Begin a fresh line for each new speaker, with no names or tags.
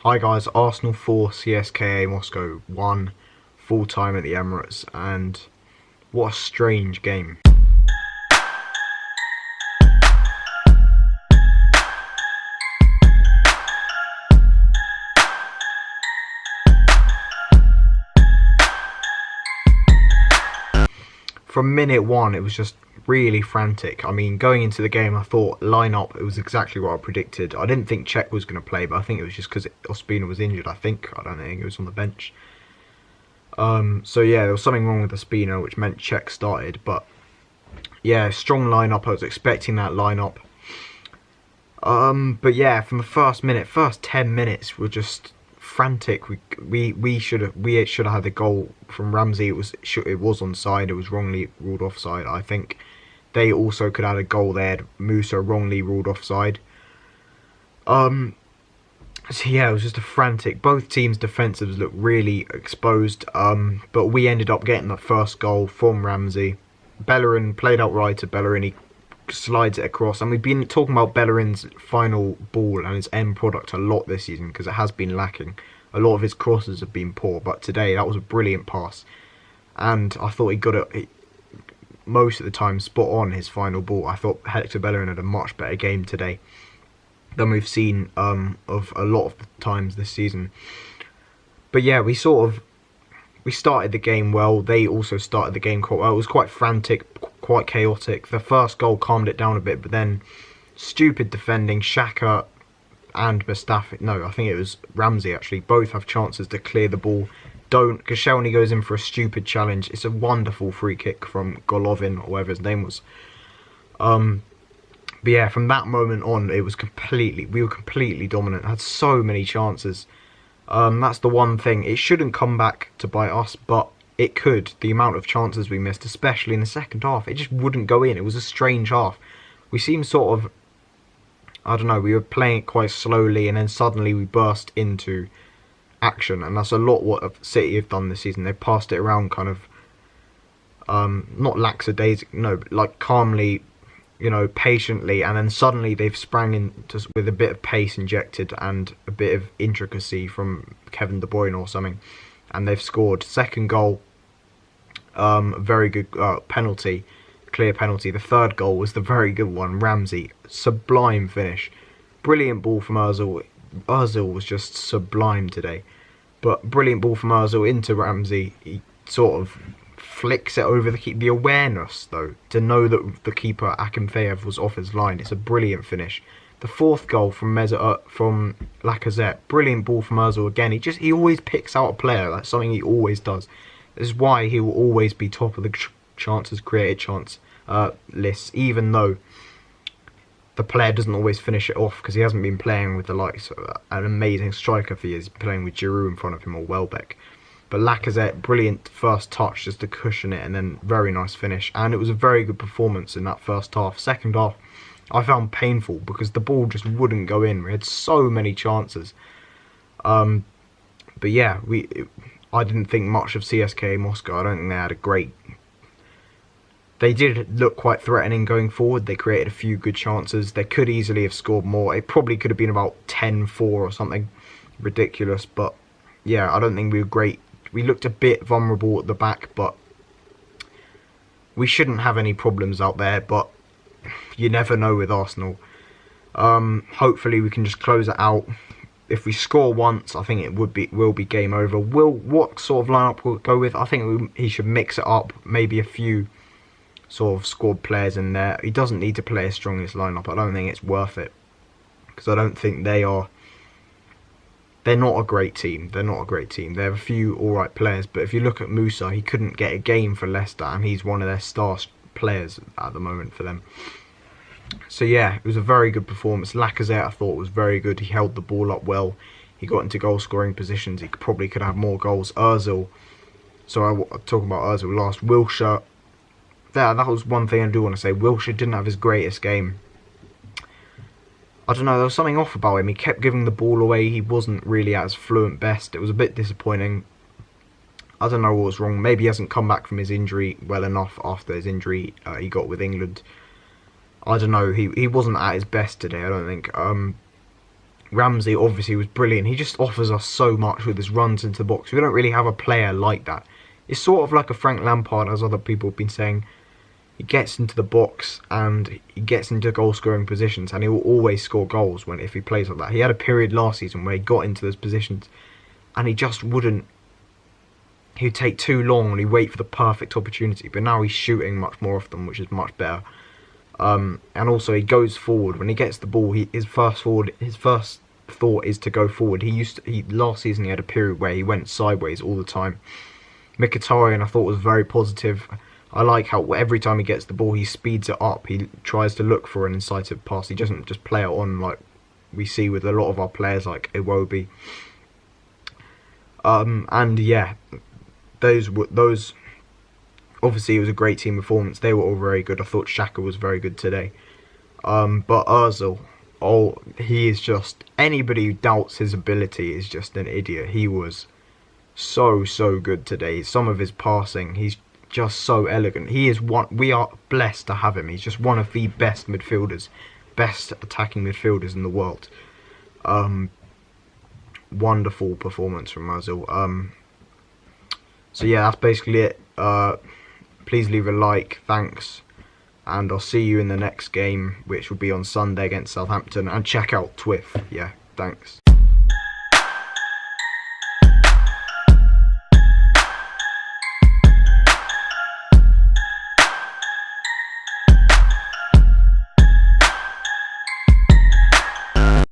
Hi guys, Arsenal 4, CSKA Moscow 1, full time at the Emirates, and what a strange game. From minute one, it was just really frantic. I mean, going into the game, I thought line-up, it was exactly what I predicted. I didn't think Czech was going to play, but I think it was just because Ospina was injured, I don't think it was on the bench. So yeah, there was something wrong with Ospina, which meant Czech started, but yeah, strong line-up. I was expecting that line-up. But yeah, from the first 10 minutes were just frantic. We should have had the goal from Ramsey. It was onside. It was wrongly ruled offside. I think they also could have had a goal there. Musa wrongly ruled offside. So yeah, it was just a frantic. Both teams' defensives looked really exposed. But we ended up getting the first goal from Ramsey. Bellerin played out right to Bellerin. He slides it across, and we've been talking about Bellerin's final ball and his end product a lot this season because it has been lacking. A lot of his crosses have been poor, but today that was a brilliant pass, and I thought he got it most of the time spot on his final ball. I thought Hector Bellerin had a much better game today than we've seen of a lot of the times this season. But yeah, we started the game well. They also started the game quite well. It was quite frantic, quite chaotic. The first goal calmed it down a bit, but then stupid defending. Xhaka and Mustafi, no, I think it was Ramsey actually, both have chances to clear the ball. Koscielny goes in for a stupid challenge. It's a wonderful free kick from Golovin, or whatever his name was. But yeah, from that moment on, we were completely dominant. Had so many chances. That's the one thing. It shouldn't come back to bite us, but it could. The amount of chances we missed, especially in the second half, it just wouldn't go in. It was a strange half. We seemed sort of, I don't know, we were playing it quite slowly, and then suddenly we burst into action, and that's a lot what City have done this season. They've passed it around kind of, not lackadaisic, no, but like calmly, patiently, and then suddenly they've sprang in with a bit of pace injected and a bit of intricacy from Kevin De Bruyne or something, and they've scored. Second goal, very good penalty, clear penalty. The third goal was the very good one. Ramsey, sublime finish, brilliant ball from Ozil. Ozil was just sublime today, but brilliant ball from Ozil into Ramsey. He sort of flicks it over the keeper. The awareness, though, to know that the keeper Akinfeev was off his line. It's a brilliant finish. The fourth goal from Lacazette, brilliant ball from Ozil again. He always picks out a player. That's something he always does. This is why he will always be top of the chances created list, even though the player doesn't always finish it off because he hasn't been playing with the likes of an amazing striker for years, playing with Giroud in front of him or Welbeck. But Lacazette, brilliant first touch just to cushion it, and then very nice finish. And it was a very good performance in that first half. Second half, I found painful because the ball just wouldn't go in. We had so many chances. But yeah, I didn't think much of CSKA Moscow. I don't think they had a great... They did look quite threatening going forward. They created a few good chances. They could easily have scored more. It probably could have been about 10-4 or something ridiculous. But yeah, I don't think we were great. We looked a bit vulnerable at the back, but we shouldn't have any problems out there. But you never know with Arsenal. Hopefully we can just close it out. If we score once, I think it will be game over. What sort of lineup we'll go with? I think he should mix it up. Maybe a few sort of squad players in there. He doesn't need to play as strong as lineup. I don't think it's worth it because I don't think they are. They're not a great team. They have a few alright players, but if you look at Musa, he couldn't get a game for Leicester, and he's one of their star players at the moment for them. So yeah, it was a very good performance. Lacazette, I thought, was very good. He held the ball up well. He got into goal-scoring positions. He probably could have more goals. Ozil, so I'm talking about Ozil last. Wilshere, that was one thing I do want to say. Wilshere didn't have his greatest game. I don't know, there was something off about him. He kept giving the ball away. He wasn't really at his fluent best. It was a bit disappointing. I don't know what was wrong. Maybe he hasn't come back from his injury well enough after his injury he got with England. I don't know. He wasn't at his best today, I don't think. Ramsey obviously was brilliant. He just offers us so much with his runs into the box. We don't really have a player like that. It's sort of like a Frank Lampard, as other people have been saying. He gets into the box and he gets into goal scoring positions, and he will always score goals if he plays like that. He had a period last season where he got into those positions and he just wouldn't. He'd take too long and he'd wait for the perfect opportunity. But now he's shooting much more often, which is much better. And also he goes forward when he gets the ball. His first thought is to go forward. Last season he had a period where he went sideways all the time. Mkhitaryan I thought was very positive. I like how every time he gets the ball he speeds it up. He tries to look for an incisive pass. He doesn't just play it on like we see with a lot of our players like Iwobi. And yeah, those obviously it was a great team performance. They were all very good. I thought Xhaka was very good today. But Ozil, he is just, anybody who doubts his ability is just an idiot. He was so good today. Some of his passing, he's just so elegant. We are blessed to have him. He's just one of the best midfielders, best attacking midfielders in the world. Wonderful performance from Ozil. So yeah, that's basically it. Please leave a like, thanks, and I'll see you in the next game, which will be on Sunday against Southampton, and check out Twiff. Yeah, thanks.